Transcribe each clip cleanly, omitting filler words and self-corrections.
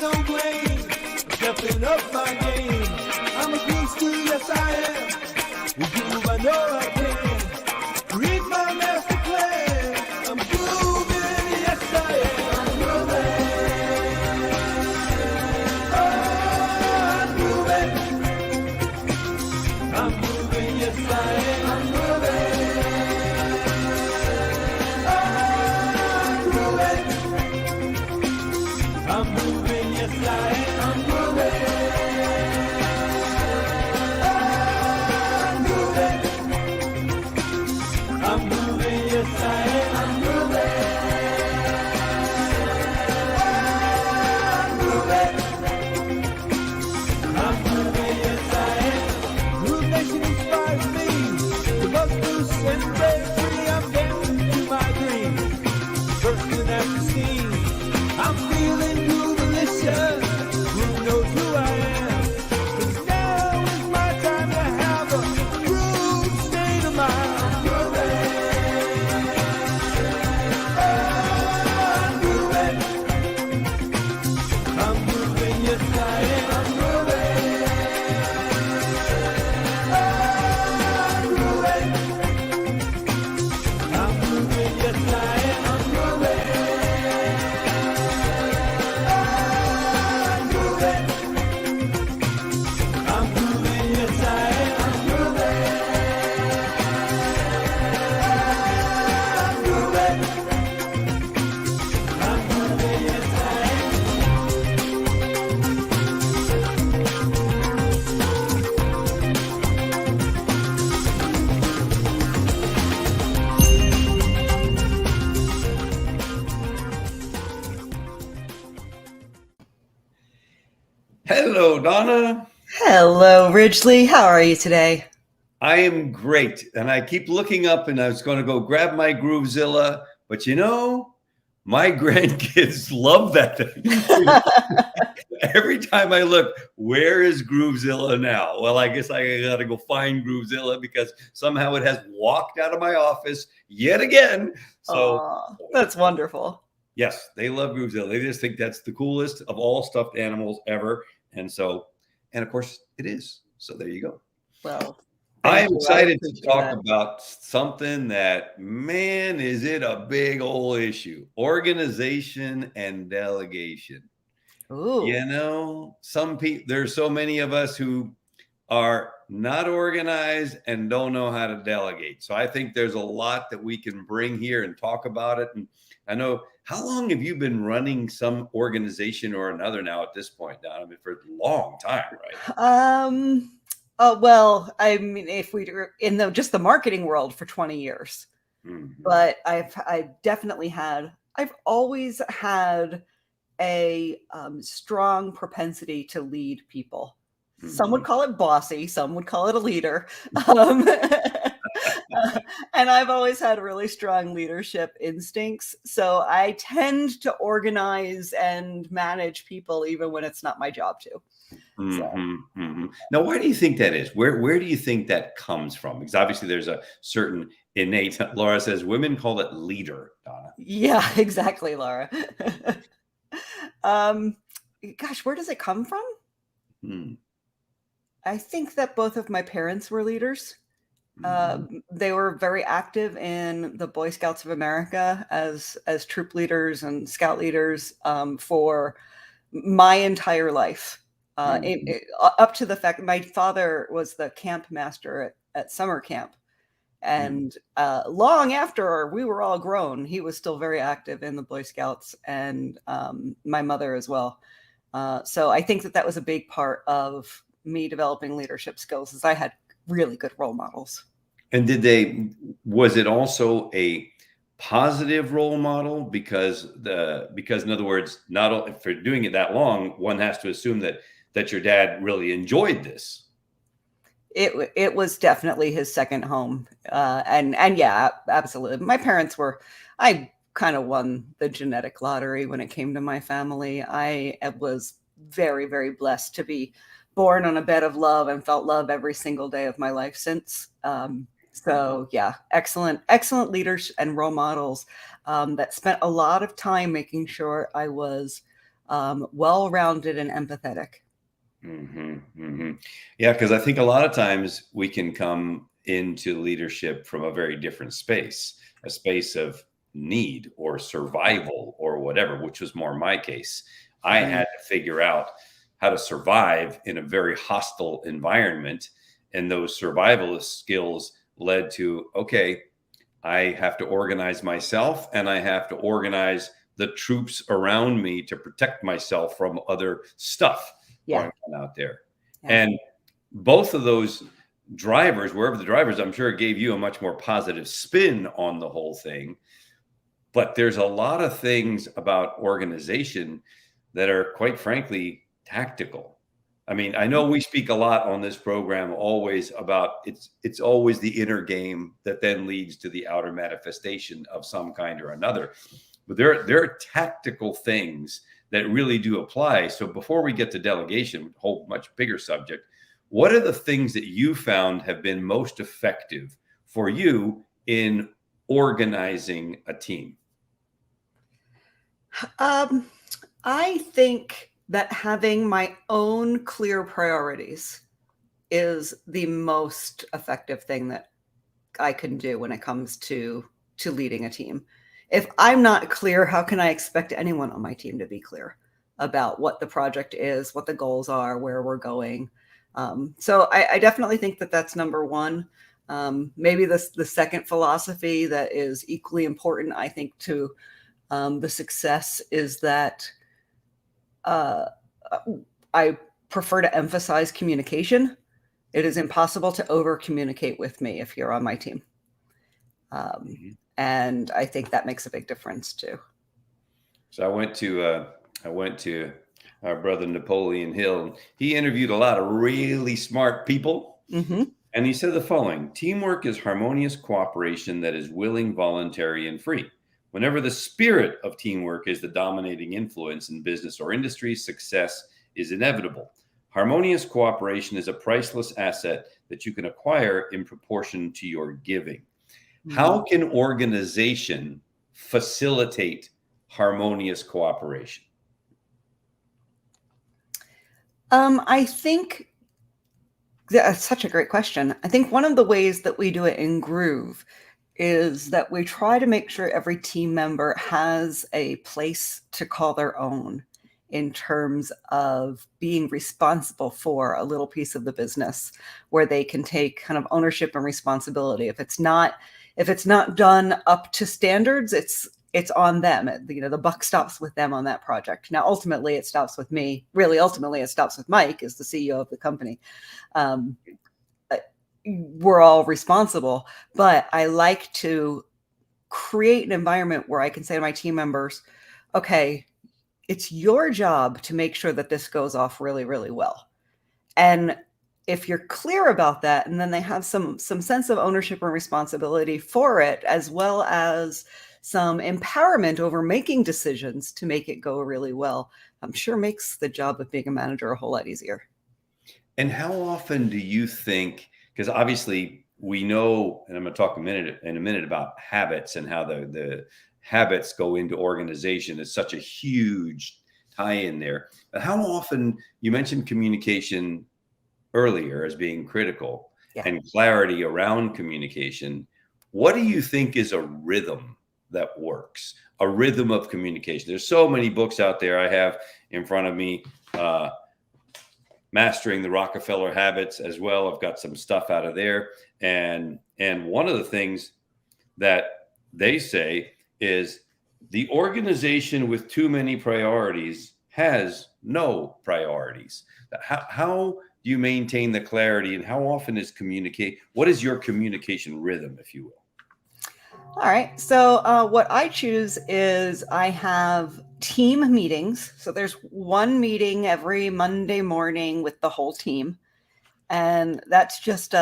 no blame. I'm stepping up my game. I'm a gangster, yes I am. With groove, I know I can. Read my master plan. I'm grooving, yes I am. I'm grooving. Oh, I'm grooving. I'm grooving, yes I am. I'm grooving. I'm moving, yes I am. I'm moving. I'm moving. I'm moving, yes I am. I'm moving. I'm moving. I'm moving, yes I am. Groove Nation inspires me to bust loose and break free. I'm dancing to my dreams, bursting at the seams. I'm feeling groove-alicious. Who knows who I am? 'Cause now is my time to have a groove state of mind. I'm grooving. Oh, I'm grooving. I'm moving, yes I am. I'm moving. Oh, I'm grooving. I'm moving, yes I am. I'm moving. Hello, Donna. Hello, Ridgely. How are you today? I am great. And I keep looking up and I was going to go grab my Groovezilla, but you know, my grandkids love that thing. Every time I look, where is Groovezilla now? Well, I guess I got to go find Groovezilla because somehow it has walked out of my office yet again. So Aw, that's wonderful. yes, they love Groovezilla. They just think that's the coolest of all stuffed animals ever. And so, and of course it is. So there you go. Well, I thank am you. excited to appreciate talk that. about something that, man, is it a big old issue? Organization and delegation. Ooh. You know, some people, there's so many of us who are not organized and don't know how to delegate. So I think there's a lot that we can bring here and talk about it. And I know, how long have you been running some organization or another now at this point, Don? I mean, for a long time, right? Well, I mean, if we were in just the marketing world for 20 years, but I've always had a strong propensity to lead people. Some would call it bossy, some would call it a leader. And I've always had really strong leadership instincts. So I tend to organize and manage people even when it's not my job to. Now, why do you think that is? Where do you think that comes from? Because obviously there's a certain innate, Laura says, women call it leader, Donna. Yeah, exactly, Laura. Gosh, where does it come from? I think that both of my parents were leaders. They were very active in the Boy Scouts of America as troop leaders and scout leaders for my entire life. Up to the fact that my father was the camp master at summer camp. And long after we were all grown, he was still very active in the Boy Scouts, and my mother as well. So I think that was a big part of me developing leadership skills, is I had really good role models. And was it also a positive role model? Because in other words, not for doing it that long, one has to assume that your dad really enjoyed this. It was definitely his second home. And yeah, absolutely. My parents I kind of won the genetic lottery when it came to my family. I was very, very blessed to be born on a bed of love and felt love every single day of my life since. So yeah, excellent leaders and role models that spent a lot of time making sure I was well-rounded and empathetic. Yeah, because I think a lot of times we can come into leadership from a very different space, a space of need or survival or whatever, which was more my case. I had to figure out how to survive in a very hostile environment. And those survivalist skills led to, okay, I have to organize myself and I have to organize the troops around me to protect myself from other stuff going on out there. And both of those drivers, wherever the drivers, I'm sure it gave you a much more positive spin on the whole thing. But there's a lot of things about organization that are, quite frankly, tactical. I mean, I know we speak a lot on this program always about it's always the inner game that then leads to the outer manifestation of some kind or another. But there are tactical things that really do apply. So before we get to delegation, a whole much bigger subject, what are the things that you found have been most effective for you in organizing a team? I think that having my own clear priorities is the most effective thing that I can do when it comes to leading a team. If I'm not clear, how can I expect anyone on my team to be clear about what the project is, what the goals are, where we're going? So I definitely think that that's number one. Maybe the second philosophy that is equally important, I think, to the success is that I prefer to emphasize communication. It is impossible to over communicate with me if you're on my team. And I think that makes a big difference too. So I went to our brother Napoleon Hill. He interviewed a lot of really smart people. And he said the following: teamwork is harmonious cooperation that is willing, voluntary, and free. Whenever the spirit of teamwork is the dominating influence in business or industry, success is inevitable. Harmonious cooperation is a priceless asset that you can acquire in proportion to your giving. How can organization facilitate harmonious cooperation? I think that's such a great question. I think one of the ways that we do it in Groove is that we try to make sure every team member has a place to call their own in terms of being responsible for a little piece of the business where they can take kind of ownership and responsibility. If it's not done up to standards, it's on them. The buck stops with them on that project. Now, ultimately, it stops with me. Really, ultimately, it stops with Mike as the CEO of the company. We're all responsible, but I like to create an environment where I can say to my team members, okay, it's your job to make sure that this goes off really, really well. And if you're clear about that, and then they have some sense of ownership and responsibility for it, as well as some empowerment over making decisions to make it go really well, I'm sure makes the job of being a manager a whole lot easier. And how often do you think, because obviously we know, and I'm going to talk in a minute about habits and how the habits go into organization is such a huge tie in there. But how often, you mentioned communication earlier as being critical, and clarity around communication. What do you think is a rhythm that works? A rhythm of communication. There's so many books out there. I have in front of me, Mastering the Rockefeller Habits as well. I've got some stuff out of there. And one of the things that they say is the organization with too many priorities has no priorities. How do you maintain the clarity, and how often is what is your communication rhythm, if you will? All right. So what I choose is I have team meetings. So there's one meeting every Monday morning with the whole team. And that's just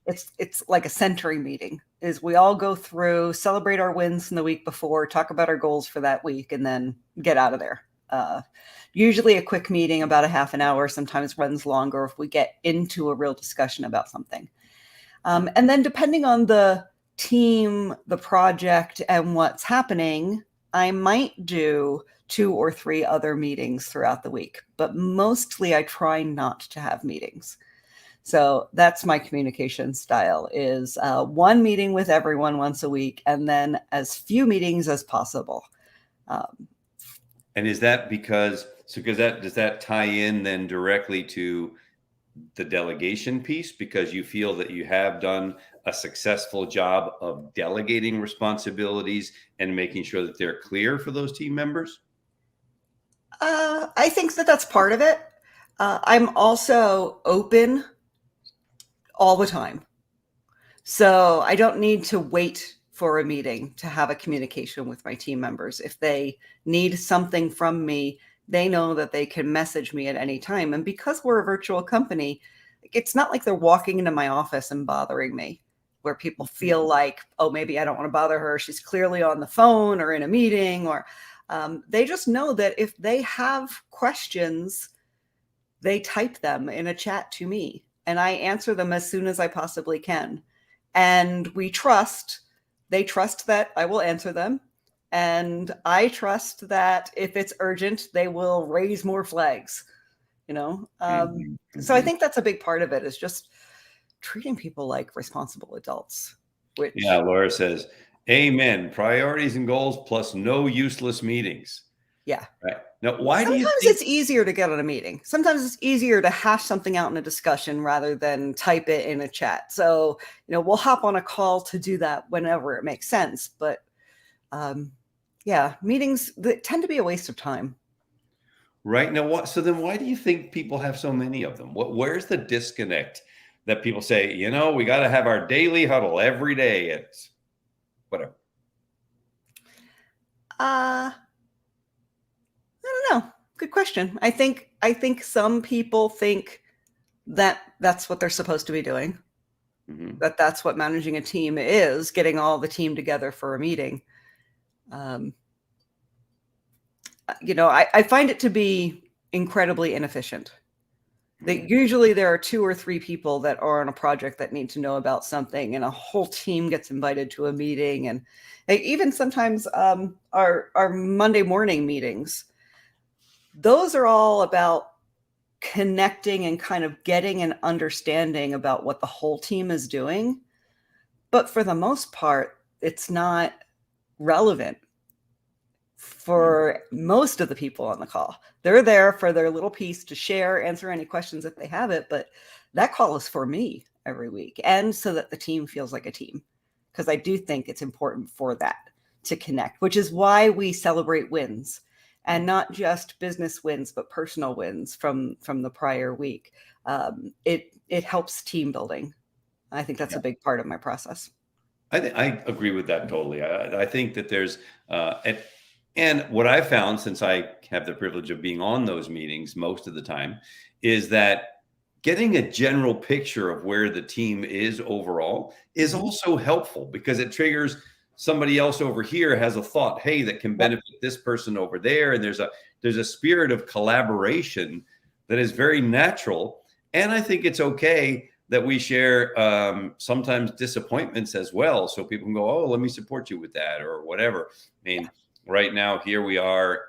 it's like a centering meeting. Is we all go through, celebrate our wins from the week before, talk about our goals for that week, and then get out of there. Usually a quick meeting, about a half an hour, sometimes runs longer if we get into a real discussion about something. And then depending on the team, the project, and what's happening, I might do 2 or 3 other meetings throughout the week, but mostly I try not to have meetings. So that's my communication style is one meeting with everyone once a week and then as few meetings as possible. And is that because does that tie in then directly to the delegation piece because you feel that you have done a successful job of delegating responsibilities and making sure that they're clear for those team members? I think that that's part of it. I'm also open all the time. So I don't need to wait for a meeting to have a communication with my team members. If they need something from me, they know that they can message me at any time. And because we're a virtual company, it's not like they're walking into my office and bothering me, where people feel like, oh, maybe I don't want to bother her. She's clearly on the phone or in a meeting, or they just know that if they have questions, they type them in a chat to me and I answer them as soon as I possibly can. And they trust that I will answer them. And I trust that if it's urgent, they will raise more flags, So I think that's a big part of it is just treating people like responsible adults, which. Yeah, Laura says, amen. Priorities and goals plus no useless meetings. Yeah. Right. Now, why do you Sometimes think it's easier to get on a meeting. Sometimes it's easier to hash something out in a discussion rather than type it in a chat. So, we'll hop on a call to do that whenever it makes sense. But yeah, meetings that tend to be a waste of time. Right now, so then why do you think people have so many of them? Where's the disconnect that people say, we got to have our daily huddle every day? It's whatever. I don't know. Good question. I think some people think that that's what they're supposed to be doing. Mm-hmm. That's what managing a team is, getting all the team together for a meeting. I find it to be incredibly inefficient. Usually there are 2 or 3 people that are on a project that need to know about something and a whole team gets invited to a meeting. And even sometimes our Monday morning meetings, those are all about connecting and kind of getting an understanding about what the whole team is doing. But for the most part, it's not relevant for most of the people on the call. They're there for their little piece to share, answer any questions if they have it. But that call is for me every week. And so that the team feels like a team, because I do think it's important for that to connect, which is why we celebrate wins. And not just business wins, but personal wins from the prior week. It helps team building. I think that's a big part of my process. I agree with that totally. I think that there's and what I found since I have the privilege of being on those meetings most of the time is that getting a general picture of where the team is overall is also helpful because it triggers somebody else over here has a thought, hey, that can benefit this person over there. And there's a spirit of collaboration that is very natural. And I think it's okay that we share sometimes disappointments as well. So people can go, oh, let me support you with that or whatever. I mean, right now, here we are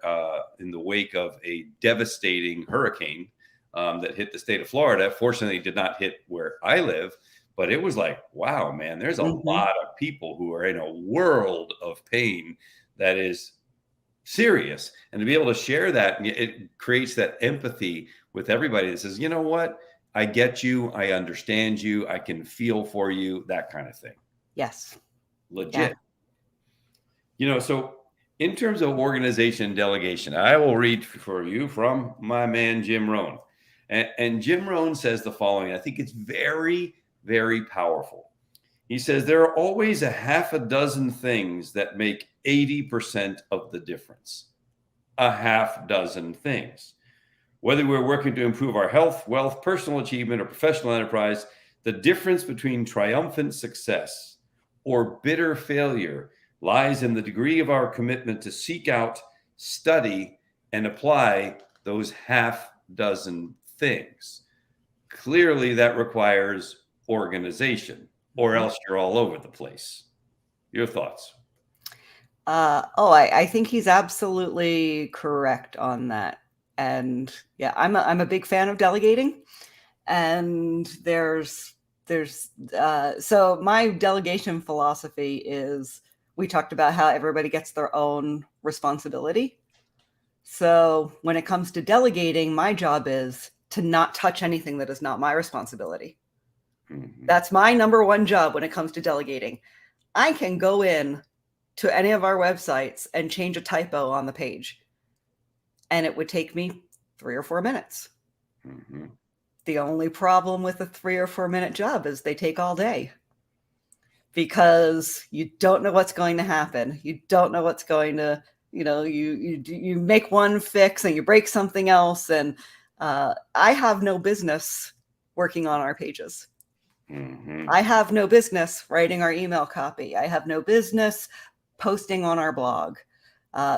in the wake of a devastating hurricane that hit the state of Florida. Fortunately, it did not hit where I live. But it was like, wow, man, there's a lot of people who are in a world of pain that is serious. And to be able to share that, it creates that empathy with everybody that says, you know what? I get you. I understand you. I can feel for you, that kind of thing. Yes. Legit. So in terms of organization and delegation, I will read for you from my man, Jim Rohn. And Jim Rohn says the following. I think it's very, very powerful. He says, there are always a half a dozen things that make 80% of the difference. A half dozen things. Whether we're working to improve our health, wealth, personal achievement, or professional enterprise, the difference between triumphant success or bitter failure lies in the degree of our commitment to seek out, study, and apply those half dozen things. Clearly, that requires organization, or else you're all over the place. Your thoughts? I think he's absolutely correct on that. And yeah, I'm a big fan of delegating. And so my delegation philosophy is, we talked about how everybody gets their own responsibility. So when it comes to delegating, my job is to not touch anything that is not my responsibility. Mhm. That's my number one job when it comes to delegating. I can go in to any of our websites and change a typo on the page, and it would take me 3 or 4 minutes. Mhm. The only problem with a 3 or 4 minute job is they take all day, because you don't know what's going to happen. You don't know what's going to, you make one fix and you break something else. And I have no business working on our pages. Mhm. I have no business writing our email copy. I have no business posting on our blog.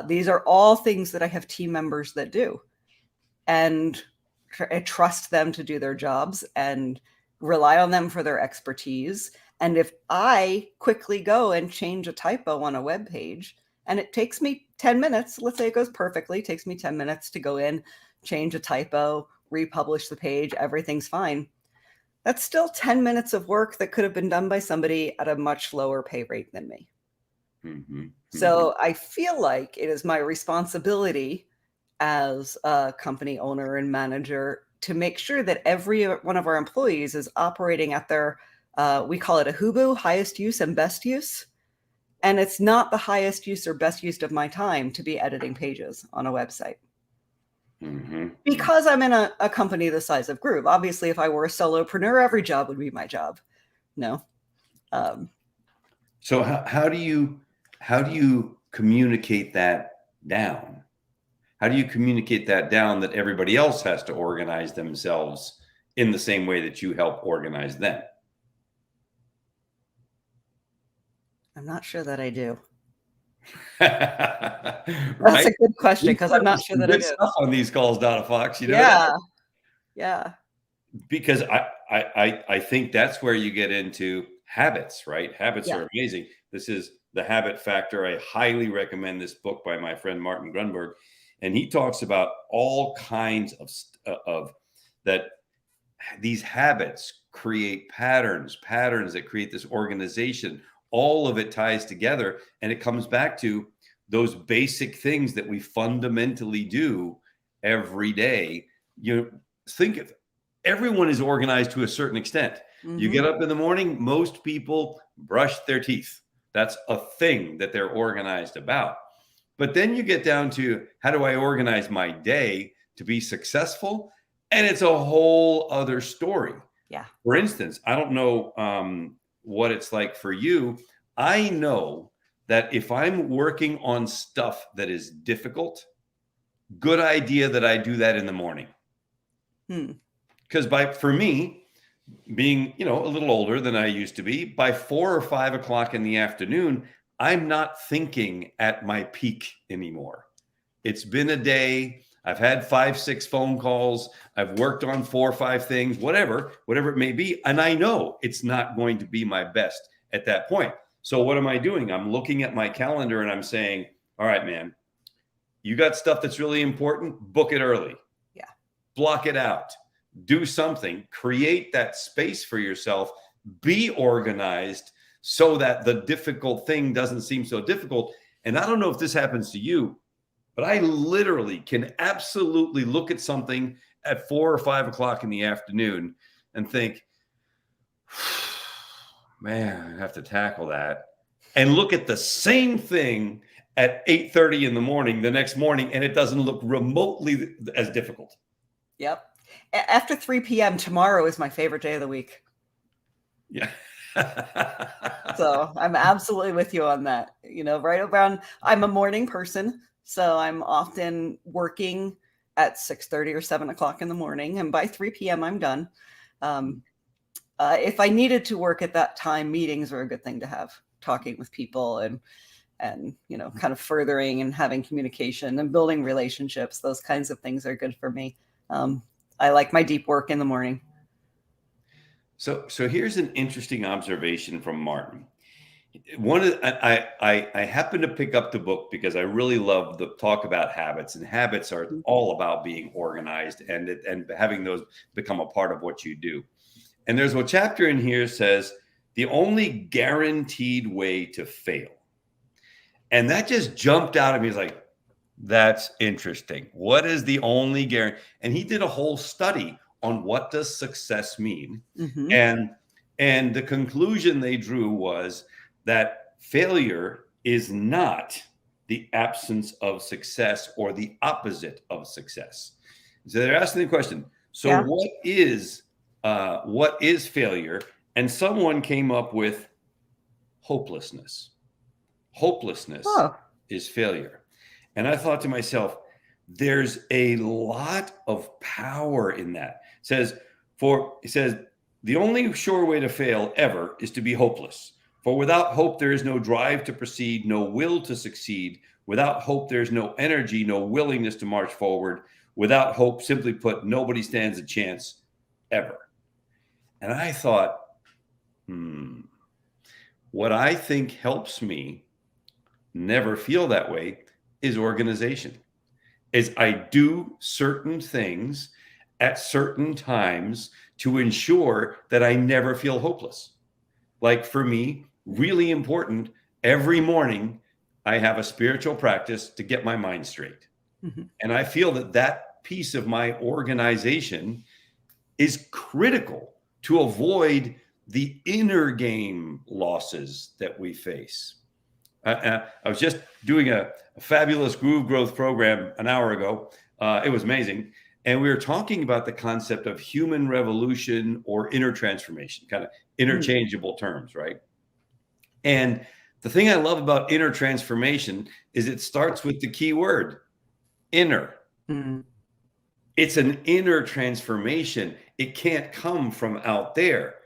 These are all things that I have team members that do. And I trust them to do their jobs and rely on them for their expertise. And if I quickly go and change a typo on a web page, and it takes me 10 minutes, let's say it goes perfectly, it takes me 10 minutes to go in, change a typo, republish the page, everything's fine. That's still 10 minutes of work that could have been done by somebody at a much lower pay rate than me. Mhm. So I feel like it is my responsibility as a company owner and manager to make sure that every one of our employees is operating at their, we call it a HUBU, highest use and best use. And it's not the highest use or best use of my time to be editing pages on a website, Mhm. because I'm in a company the size of Groove. Obviously, if I were a solopreneur, every job would be my job. No. So how do you communicate that down? How do you communicate that down that everybody else has to organize themselves in the same way that you help organize them? I'm not sure that I do. That's Right? a good question, We because put I'm up not with sure some that I good do. stuff on these calls, Donna Fox. You know that? Yeah. Yeah. Because I think that's where you get into habits, right? Habits Yeah. are amazing. This is The Habit Factor. I highly recommend this book by my friend Martin Grunberg, and he talks about all kinds of that. These habits create patterns that create this organization. All of it ties together, and it comes back to those basic things that we fundamentally do every day. You think of everyone is organized to a certain extent. You Mm-hmm. get up in the morning, most people brush their teeth. That's a thing that they're organized about. But then you get down to, how do I organize my day to be successful? And it's a whole other story. Yeah. For instance, I don't know what it's like for you. I know that if I'm working on stuff that is difficult, good idea that I do that in the morning. Hmm. Because for me, being a little older than I used to be, by 4 or 5 o'clock in the afternoon, I'm not thinking at my peak anymore. It's been a day. I've had 5, 6 phone calls. I've worked on 4 or 5 things, whatever it may be. And I know it's not going to be my best at that point. So what am I doing? I'm looking at my calendar and I'm saying, all right, man, you got stuff that's really important, book it early. Yeah. Block it out. Do something, create that space for yourself, be organized so that the difficult thing doesn't seem so difficult. And I don't know if this happens to you, but I literally can absolutely look at something at 4 or 5 o'clock in the afternoon and think, man, I have to tackle that. And look at the same thing at 8:30 in the morning the next morning, and it doesn't look remotely as difficult. Yep. After 3 p.m. tomorrow is my favorite day of the week. Yeah. So I'm absolutely with you on that. Right around, I'm a morning person, so I'm often working at 6:30 or 7 o'clock in the morning, and by 3 p.m. I'm done. If I needed to work at that time, meetings are a good thing to have, talking with people and kind of furthering and having communication and building relationships. Those kinds of things are good for me. I like my deep work in the morning. So here's an interesting observation from Martin. I happened to pick up the book because I really love the talk about habits, and habits are all about being organized and having those become a part of what you do. And there's a chapter in here says the only guaranteed way to fail. And that just jumped out at me. It's like, that's interesting. What is the only guarantee? And he did a whole study on what does success mean. And the conclusion they drew was that failure is not the absence of success or the opposite of success. So they're asking the question, so what is failure? And someone came up with hopelessness. Hopelessness is failure. And I thought to myself, there's a lot of power in that. It says, the only sure way to fail ever is to be hopeless. For without hope, there is no drive to proceed, no will to succeed. Without hope, there's no energy, no willingness to march forward. Without hope, simply put, nobody stands a chance ever. And I thought, what I think helps me never feel that way is organization. Is I do certain things at certain times to ensure that I never feel hopeless. Like for me, really important, every morning I have a spiritual practice to get my mind straight. And I feel that piece of my organization is critical to avoid the inner game losses that we face. I was just doing a fabulous groove growth program an hour ago. It was amazing. And we were talking about the concept of human revolution or inner transformation, kind of interchangeable terms, right? And the thing I love about inner transformation is it starts with the key word, inner. It's an inner transformation. It can't come from out there.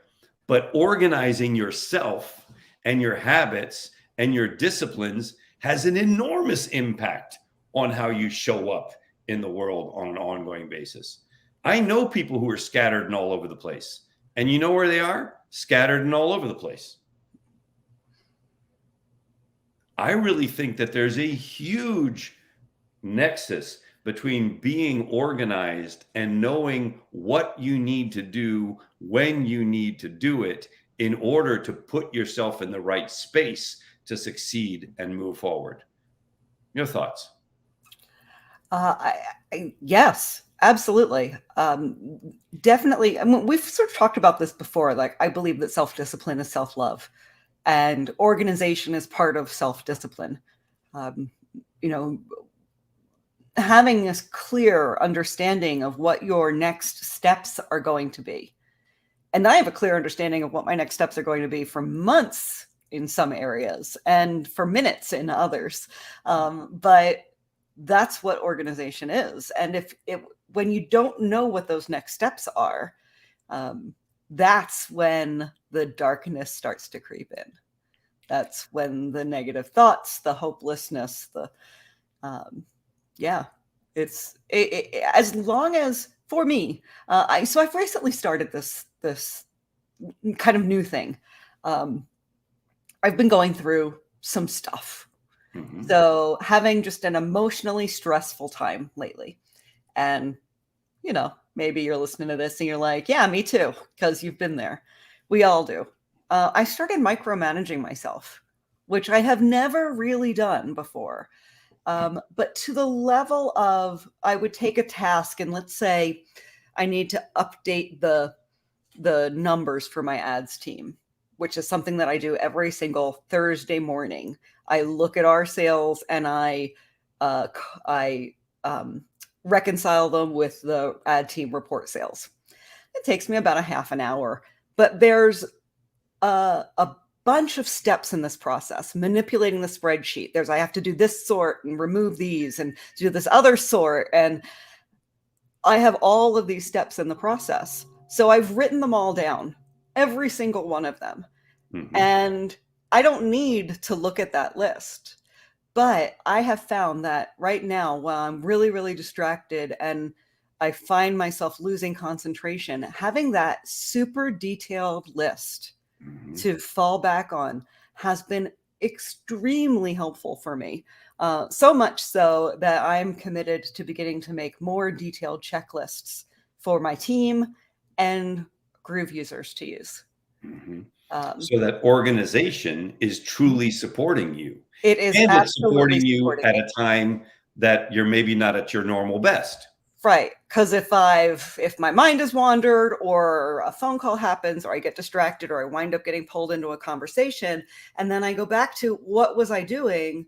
But organizing yourself and your habits and your disciplines has an enormous impact on how you show up in the world on an ongoing basis. I know people who are scattered and all over the place. And you know where they are? Scattered and all over the place. I really think that there's a huge nexus between being organized and knowing what you need to do when you need to do it in order to put yourself in the right space to succeed and move forward. Your thoughts? Yes, absolutely. Definitely. I mean, we've sort of talked about this before. Like, I believe that self-discipline is self-love, and organization is part of self-discipline. Having this clear understanding of what your next steps are going to be. And I have a clear understanding of what my next steps are going to be for months in some areas and for minutes in others. But that's what organization is. And when you don't know what those next steps are, that's when the darkness starts to creep in. That's when the negative thoughts, the hopelessness, as long as, for me, I've recently started this kind of new thing. I've been going through some stuff. So having just an emotionally stressful time lately. And, maybe you're listening to this and you're like, yeah, me too, because you've been there. We all do. I started micromanaging myself, which I have never really done before. But to the level of, I would take a task and let's say I need to update the numbers for my ads team, which is something that I do every single Thursday morning. I look at our sales and I reconcile them with the ad team report sales. It takes me about a half an hour, but there's a bunch of steps in this process, manipulating the spreadsheet. I have to do this sort and remove these and do this other sort. And I have all of these steps in the process. So I've written them all down, every single one of them. And I don't need to look at that list. But I have found that right now, while I'm really, really distracted and I find myself losing concentration, having that super detailed list to fall back on has been extremely helpful for me. So much so that I'm committed to beginning to make more detailed checklists for my team and Groove users to use. Mm-hmm. So that organization is truly supporting you. It is and it's absolutely supporting you supporting at me. a time that you're maybe not at your normal best. Right. Because if my mind has wandered, or a phone call happens, or I get distracted, or I wind up getting pulled into a conversation, and then I go back to what was I doing,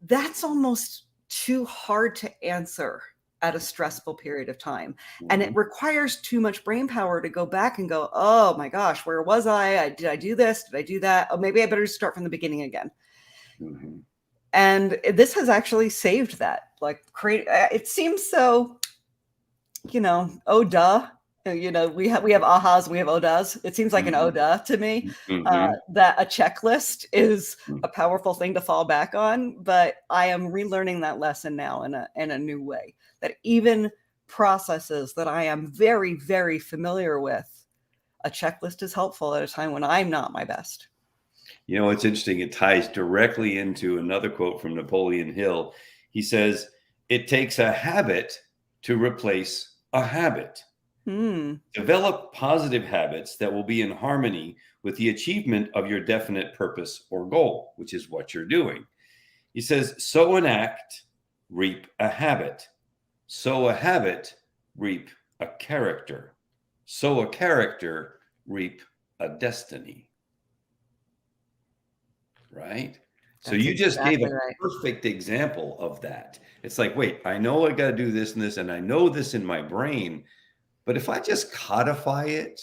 that's almost too hard to answer at a stressful period of time. And it requires too much brain power to go back and go, oh my gosh, where was I? Did I do this? Did I do that? Oh, maybe I better start from the beginning again. Mm-hmm. And this has actually saved that. Like, it seems so, oh duh. We have ahas, we have oh does. It seems like an oh duh to me, that a checklist is a powerful thing to fall back on. But I am relearning that lesson now in a new way. That even processes that I am very, very familiar with, a checklist is helpful at a time when I'm not my best. It's interesting. It ties directly into another quote from Napoleon Hill. He says, "It takes a habit to replace a habit. Develop positive habits that will be in harmony with the achievement of your definite purpose or goal," which is what you're doing. He says, "Sow an act, reap a habit. Sow a habit, reap a character. Sow a character, reap a destiny." Right? So you just gave a perfect example of that. It's like, wait, I know I got to do this and this, and I know this in my brain, but if I just codify it,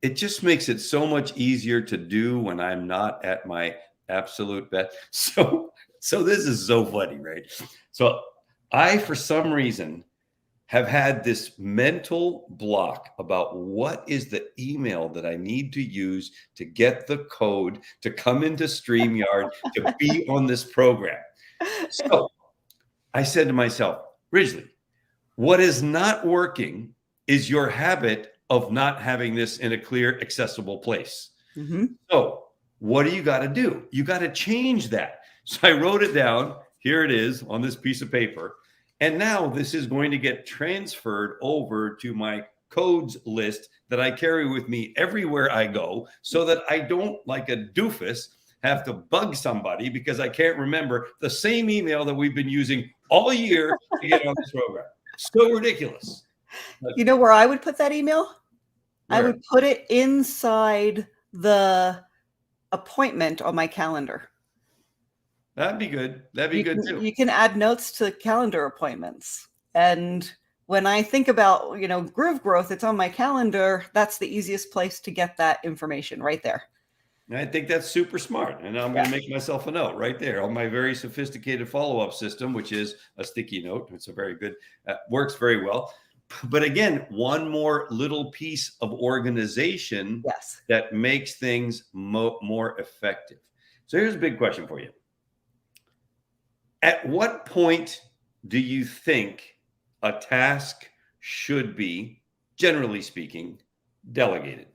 it just makes it so much easier to do when I'm not at my absolute best. So this is so funny, right? So I, for some reason, have had this mental block about what is the email that I need to use to get the code to come into StreamYard to be on this program. So I said to myself, Ridgely, what is not working is your habit of not having this in a clear, accessible place. So what do you got to do? You got to change that. So I wrote it down. Here it is on this piece of paper. And now this is going to get transferred over to my codes list that I carry with me everywhere I go, so that I don't, like a doofus, have to bug somebody because I can't remember the same email that we've been using all year to get on this program. So ridiculous. You know where I would put that email? Where? I would put it inside the appointment on my calendar. That'd be good. That'd be good too. You can add notes to calendar appointments. And when I think about, Groove Growth, it's on my calendar. That's the easiest place to get that information, right there. I think that's super smart. And I'm going to make myself a note right there on my very sophisticated follow-up system, which is a sticky note. It's a very good, works very well. But again, one more little piece of organization that makes things more effective. So here's a big question for you. At what point do you think a task should be, generally speaking, delegated?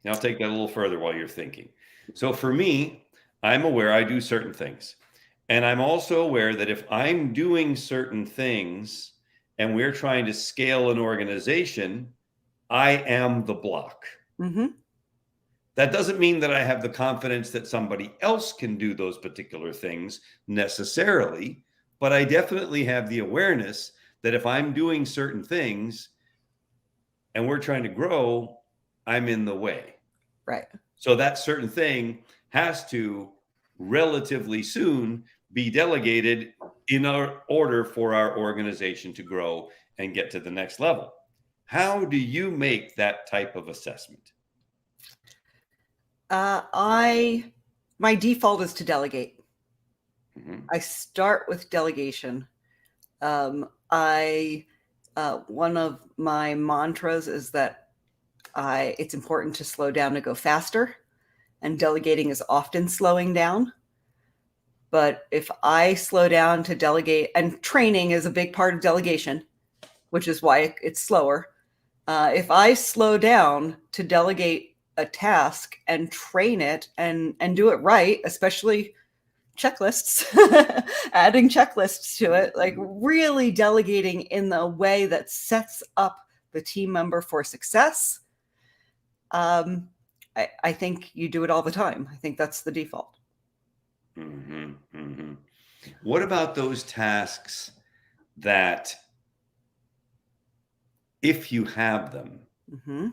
Now I'll take that a little further while you're thinking. So for me, I'm aware I do certain things. And I'm also aware that if I'm doing certain things and we're trying to scale an organization, I am the block. That doesn't mean that I have the confidence that somebody else can do those particular things necessarily, but I definitely have the awareness that if I'm doing certain things and we're trying to grow, I'm in the way. Right. So that certain thing has to relatively soon be delegated in order for our organization to grow and get to the next level. How do you make that type of assessment? My default is to delegate. I start with delegation. One of my mantras is that it's important to slow down to go faster, and delegating is often slowing down. But if I slow down to delegate, and training is a big part of delegation, which is why it's slower. If I slow down to delegate a task and train it and do it right, especially checklists, adding checklists to it, like really delegating in the way that sets up the team member for success, I think you do it all the time. I think that's the default. What about those tasks that, if you have them,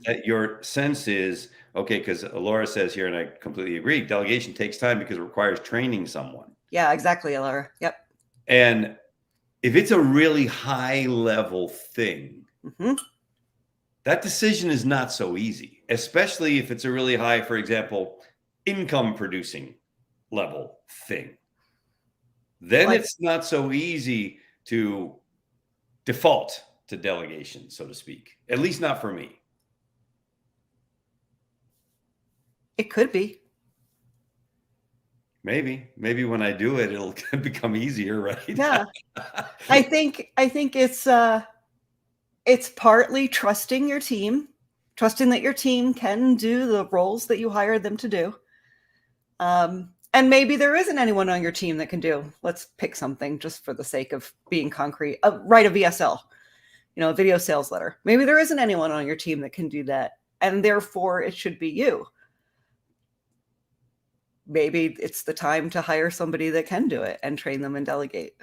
that your sense is, okay, because Laura says here, and I completely agree, delegation takes time because it requires training someone. Yeah, exactly, Laura. Yep. And if it's a really high level thing, that decision is not so easy, especially if it's a really high, for example, income producing level thing. Then it's not so easy to default to delegation, so to speak, at least not for me. It could be. Maybe when I do it, it'll become easier, right? Yeah. I think it's partly trusting your team, trusting that your team can do the roles that you hired them to do. And maybe there isn't anyone on your team that can do, let's pick something just for the sake of being concrete, write a VSL, a video sales letter. Maybe there isn't anyone on your team that can do that, and therefore it should be you. Maybe it's the time to hire somebody that can do it and train them and delegate.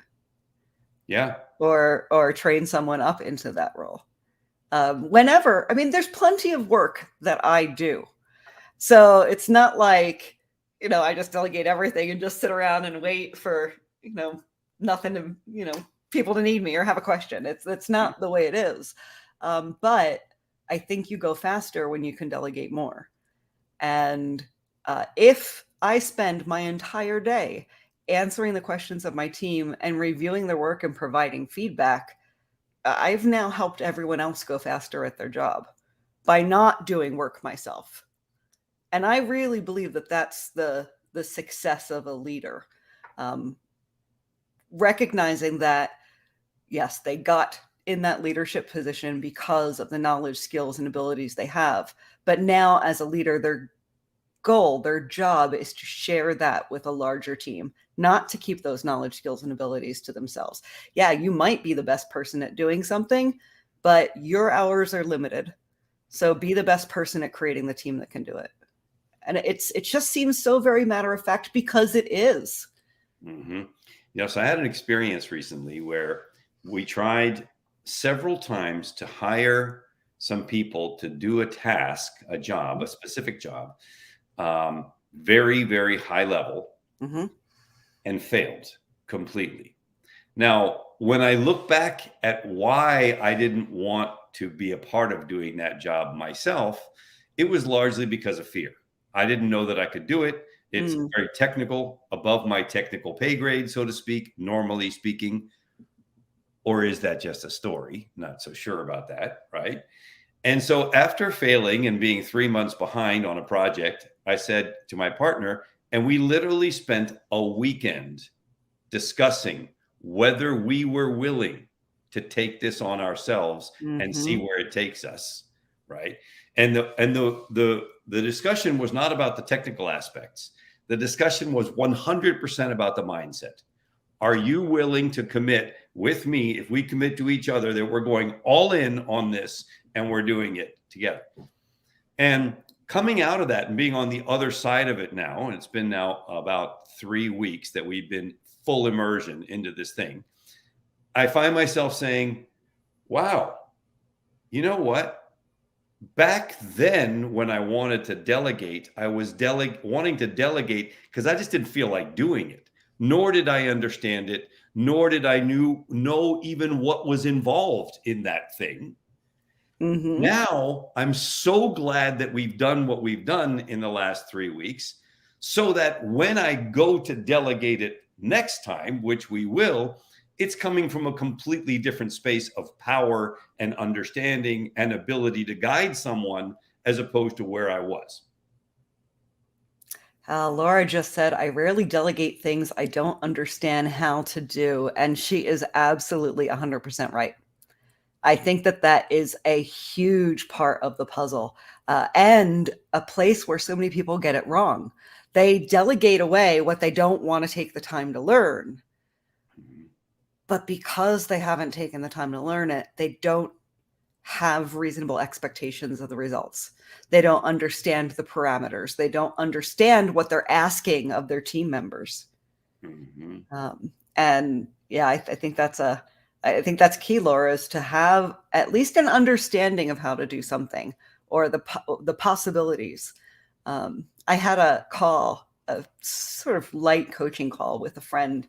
Yeah. Or train someone up into that role. Whenever, there's plenty of work that I do. So it's not like, I just delegate everything and just sit around and wait for, nothing to, people to need me or have a question. It's not the way it is. But I think you go faster when you can delegate more. And if I spend my entire day answering the questions of my team and reviewing their work and providing feedback, I've now helped everyone else go faster at their job by not doing work myself. And I really believe that that's the success of a leader. Recognizing that, yes, they got in that leadership position because of the knowledge, skills, and abilities they have. But now as a leader, their goal, their job is to share that with a larger team, not to keep those knowledge, skills, and abilities to themselves. Yeah, you might be the best person at doing something, but your hours are limited. So be the best person at creating the team that can do it. And it just seems so very matter of fact because it is. So I had an experience recently where we tried several times to hire some people to do a task, a job, a specific job, very, very high level, and failed completely. Now, when I look back at why I didn't want to be a part of doing that job myself, it was largely because of fear. I didn't know that I could do it. It's very technical, above my technical pay grade, so to speak, normally speaking. Or is that just a story? Not so sure about that, right? And so after failing and being 3 months behind on a project, I said to my partner, and we literally spent a weekend discussing whether we were willing to take this on ourselves and see where it takes us, right? And the discussion was not about the technical aspects. The discussion was 100% about the mindset. Are you willing to commit with me, if we commit to each other, that we're going all in on this and we're doing it together? And coming out of that and being on the other side of it now, and it's been now about 3 weeks that we've been full immersion into this thing, I find myself saying, wow, you know what? Back then, when I wanted to delegate, I was wanting to delegate because I just didn't feel like doing it, nor did I understand it, nor did I know even what was involved in that thing. Now, I'm so glad that we've done what we've done in the last 3 weeks, so that when I go to delegate it next time, which we will, it's coming from a completely different space of power and understanding and ability to guide someone, as opposed to where I was. Laura just said, I rarely delegate things I don't understand how to do. And she is absolutely 100% right. I think that that is a huge part of the puzzle, and a place where so many people get it wrong. They delegate away what they don't want to take the time to learn. But because they haven't taken the time to learn it, they don't have reasonable expectations of the results. They don't understand the parameters. They don't understand what they're asking of their team members. And yeah, I think that's key, Laura, is to have at least an understanding of how to do something, or the possibilities. I had a sort of light coaching call with a friend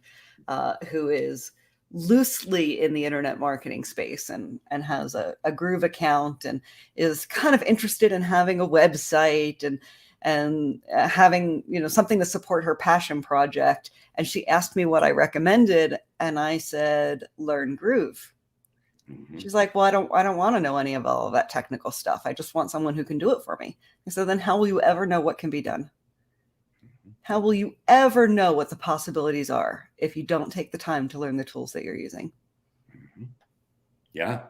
who is loosely in the internet marketing space and has a Groove account and is kind of interested in having a website and having, something to support her passion project. And she asked me what I recommended, and I said, learn Groove. She's like, well, I don't want to know any of all of that technical stuff. I just want someone who can do it for me. And so then how will you ever know what can be done? How will you ever know what the possibilities are if you don't take the time to learn the tools that you're using? Yeah.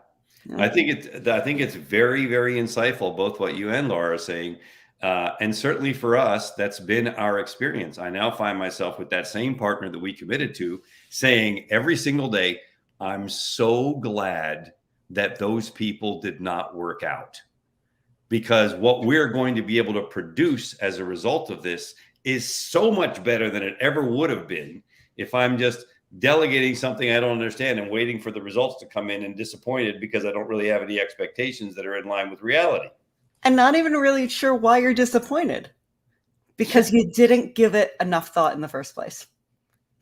I think it's very, very insightful, both what you and Laura are saying. And certainly for us, that's been our experience. I now find myself with that same partner that we committed to, saying every single day, I'm so glad that those people did not work out, because what we're going to be able to produce as a result of this is so much better than it ever would have been if I'm just delegating something I don't understand and waiting for the results to come in and disappointed because I don't really have any expectations that are in line with reality. And not even really sure why you're disappointed, because you didn't give it enough thought in the first place.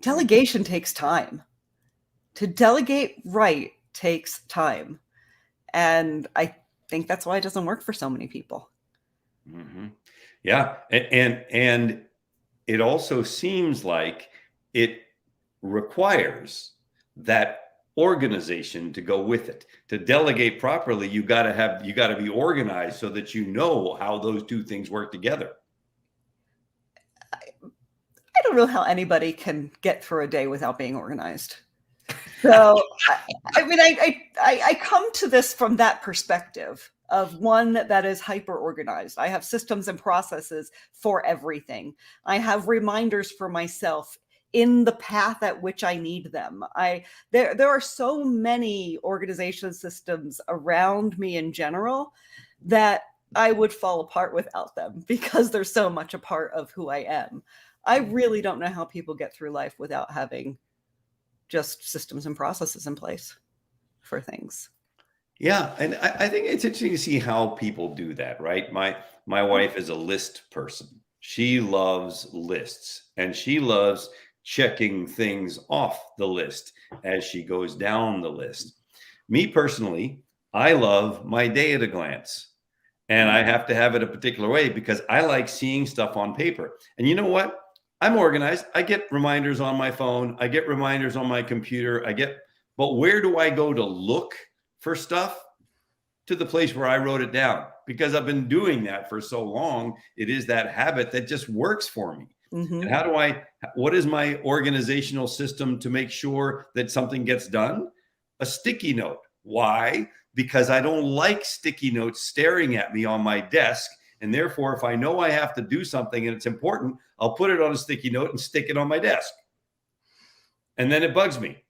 Delegation takes time. To delegate right takes time. And I think that's why it doesn't work for so many people. Yeah. And it also seems like it requires that organization to go with it. To delegate properly, you got to be organized so that you know how those two things work together. I don't know how anybody can get through a day without being organized. So, I come to this from that perspective of one that is hyper organized. I have systems and processes for everything. I have reminders for myself in the path at which I need them. There are so many organization systems around me in general that I would fall apart without them, because they're so much a part of who I am. I really don't know how people get through life without having just systems and processes in place for things. Yeah, and I think it's interesting to see how people do that, right? My wife is a list person. She loves lists, and she loves checking things off the list as she goes down the list. Me personally, I love my day at a glance, and I have to have it a particular way because I like seeing stuff on paper. And you know what? I'm organized. I get reminders on my phone. I get reminders on my computer. But where do I go to look for stuff? To the place where I wrote it down, because I've been doing that for so long. It is that habit that just works for me. And what is my organizational system to make sure that something gets done? A sticky note. Why? Because I don't like sticky notes staring at me on my desk. And therefore, if I know I have to do something and it's important, I'll put it on a sticky note and stick it on my desk. And then it bugs me.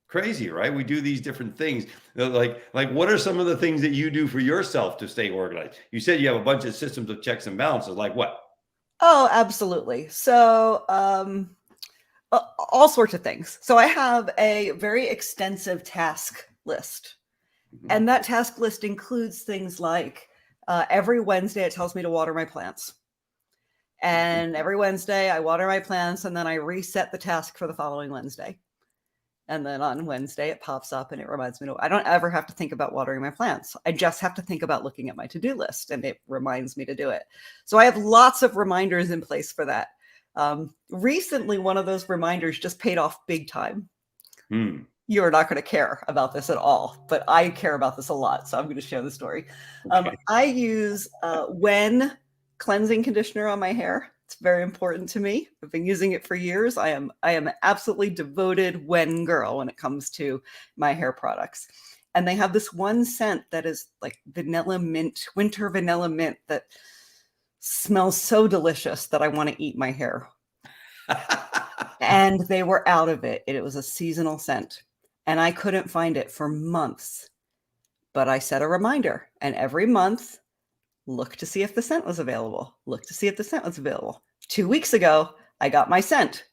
Crazy, right? We do these different things. Like what are some of the things that you do for yourself to stay organized? You said you have a bunch of systems of checks and balances. Like what? Oh, absolutely. So all sorts of things. So I have a very extensive task list. And that task list includes things like every Wednesday it tells me to water my plants. And every Wednesday I water my plants, and then I reset the task for the following Wednesday. And then on Wednesday it pops up and it reminds me I don't ever have to think about watering my plants. I just have to think about looking at my to-do list, and it reminds me to do it. So I have lots of reminders in place for that. Recently, one of those reminders just paid off big time. You're not going to care about this at all, but I care about this a lot. So I'm going to share the story. Okay. I use When cleansing conditioner on my hair. It's very important to me. I've been using it for years. I am absolutely devoted girl when it comes to my hair products. And they have this one scent that is like vanilla mint, winter vanilla mint, that smells so delicious that I want to eat my hair. And they were out of it. It was a seasonal scent, and I couldn't find it for months. But I set a reminder, and every month, look to see if the scent was available. Look to see if the scent was available. 2 weeks ago, I got my scent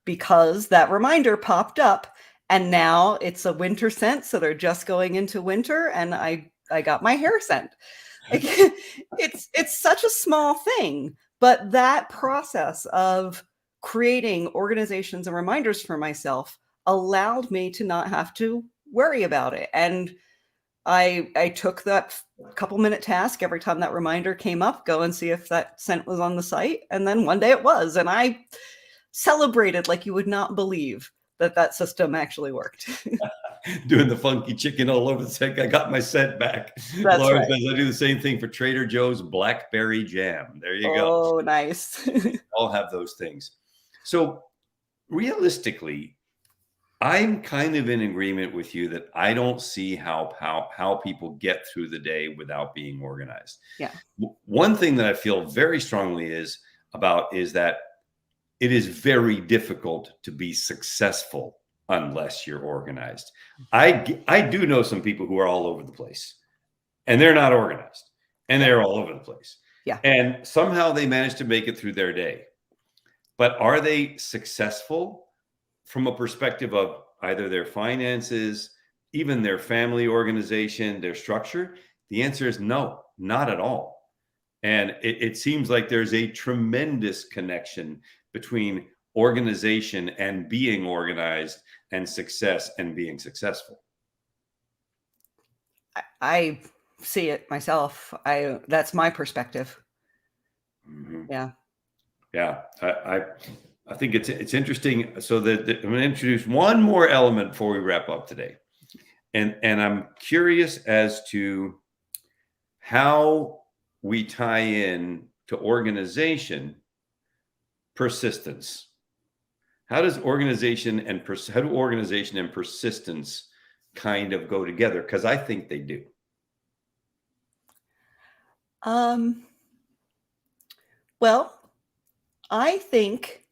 because that reminder popped up, and now it's a winter scent. So they're just going into winter, and I got my hair scent. Like, it's such a small thing, but that process of creating organizations and reminders for myself allowed me to not have to worry about it. And I took that couple minute task every time that reminder came up, go and see if that scent was on the site. And then one day it was, and I celebrated like you would not believe that system actually worked. Doing the funky chicken all over the site. I got my scent back. That's Laura right. says I do the same thing for Trader Joe's blackberry jam. There you go. Oh, nice. All have those things. So realistically, I'm kind of in agreement with you that I don't see how people get through the day without being organized. Yeah. One thing that I feel very strongly is that it is very difficult to be successful unless you're organized. I do know some people who are all over the place, and they're not organized, and they're all over the place. Yeah. And somehow they manage to make it through their day. But are they successful from a perspective of either their finances, even their family organization, their structure? The answer is no, not at all. And it seems like there's a tremendous connection between organization and being organized, and success and being successful. I see it myself. That's my perspective. Mm-hmm. Yeah. Yeah. I think it's interesting. So that I'm going to introduce one more element before we wrap up today. And I'm curious as to how we tie in to organization persistence. How does organization and persistence kind of go together? Because I think they do. Well, I think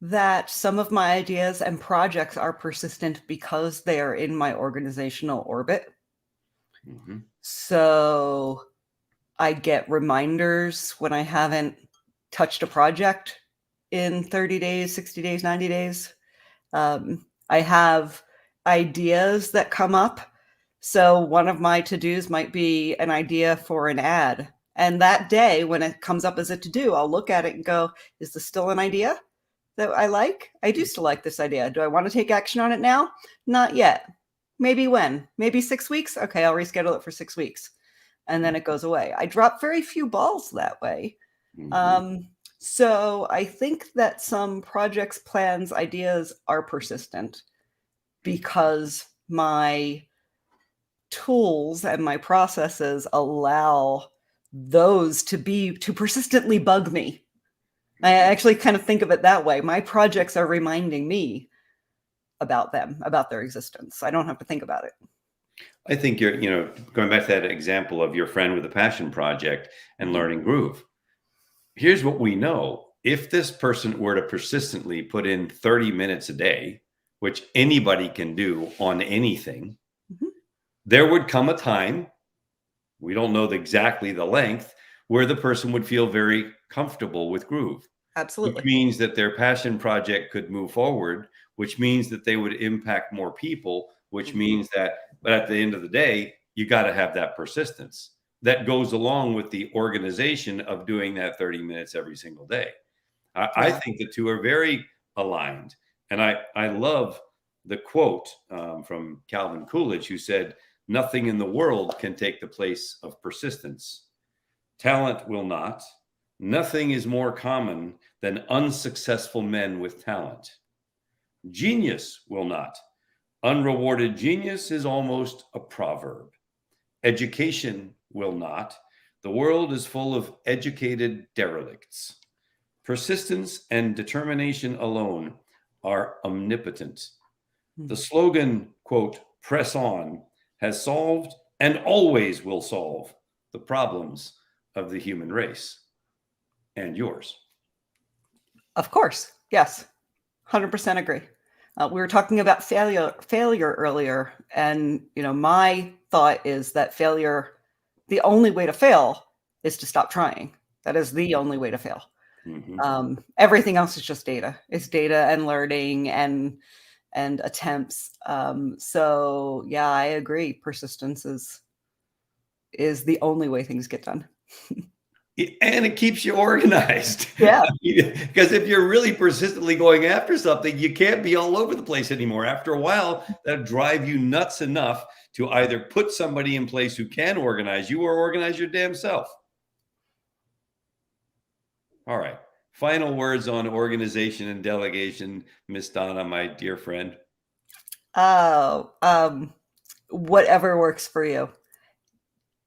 that some of my ideas and projects are persistent because they are in my organizational orbit. Mm-hmm. So I get reminders when I haven't touched a project in 30 days, 60 days, 90 days. I have ideas that come up. So one of my to-dos might be an idea for an ad. And that day, when it comes up as a to-do, I'll look at it and go, is this still an idea that I like? I do still like this idea. Do I want to take action on it now? Not yet. Maybe when? Maybe 6 weeks? Okay, I'll reschedule it for 6 weeks. And then it goes away. I drop very few balls that way. Mm-hmm. So I think that some projects, plans, ideas are persistent because my tools and my processes allow those to persistently bug me. I actually kind of think of it that way. My projects are reminding me about them, about their existence. I don't have to think about it. I think you're, going back to that example of your friend with a passion project and learning groove. Here's what we know. If this person were to persistently put in 30 minutes a day, which anybody can do on anything, Mm-hmm. there would come a time, we don't know exactly the length, where the person would feel very comfortable with groove. Absolutely. Which means that their passion project could move forward, which means that they would impact more people, which Mm-hmm. means that, but at the end of the day, you got to have that persistence that goes along with the organization of doing that 30 minutes every single day. I think the two are very aligned. And I love the quote from Calvin Coolidge, who said, "Nothing in the world can take the place of persistence. Talent will not. Nothing is more common than unsuccessful men with talent. Genius will not. Unrewarded genius is almost a proverb. Education will not. The world is full of educated derelicts. Persistence and determination alone are omnipotent. The slogan, quote, "press on," has solved and always will solve the problems of the human race and yours. Of course. Yes. 100% agree. We were talking about failure earlier. And, my thought is that the only way to fail is to stop trying. That is the only way to fail. Everything else is just data. It's data and learning and attempts. So yeah, I agree. Persistence is the only way things get done. And it keeps you organized. Yeah. Because if you're really persistently going after something, you can't be all over the place anymore. After a while, that'll drive you nuts enough to either put somebody in place who can organize you or organize your damn self. All right. Final words on organization and delegation, Miss Donna, my dear friend. Whatever works for you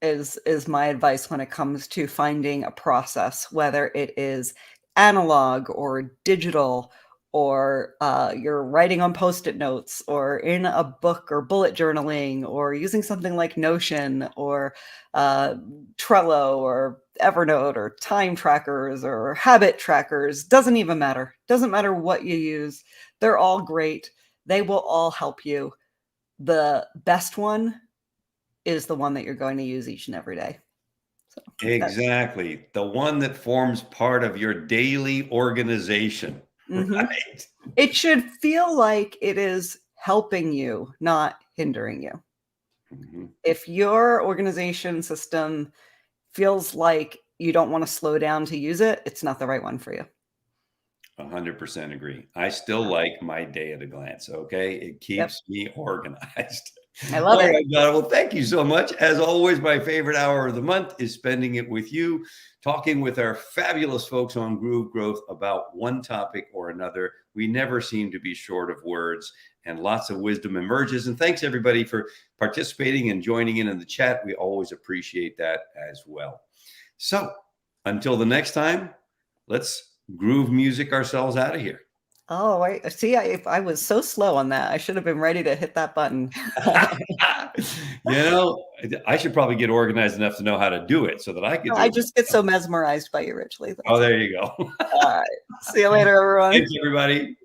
is my advice when it comes to finding a process, whether it is analog or digital, or you're writing on Post-it notes or in a book or bullet journaling or using something like Notion or Trello or Evernote or time trackers or habit trackers. Doesn't even matter. Doesn't matter what you use. They're all great. They will all help you. The best one is the one that you're going to use each and every day. So exactly. The one that forms part of your daily organization. Right. It should feel like it is helping you, not hindering you. If your organization system feels like you don't want to slow down to use it, it's not the right one for you. 100% agree. I still like my day at a glance. Okay. It keeps me organized. I love it. Right, Donna. Well, thank you so much. As always, my favorite hour of the month is spending it with you, talking with our fabulous folks on Groove Growth about one topic or another. We never seem to be short of words, and lots of wisdom emerges. And thanks everybody for participating and joining in the chat. We always appreciate that as well. So until the next time, let's groove music ourselves out of here. Oh, I was so slow on that. I should have been ready to hit that button. I should probably get organized enough to know how to do it so that I could. I just get so mesmerized by you, Rich Lee. Oh, there you go. All right. See you later, everyone. Thanks, everybody.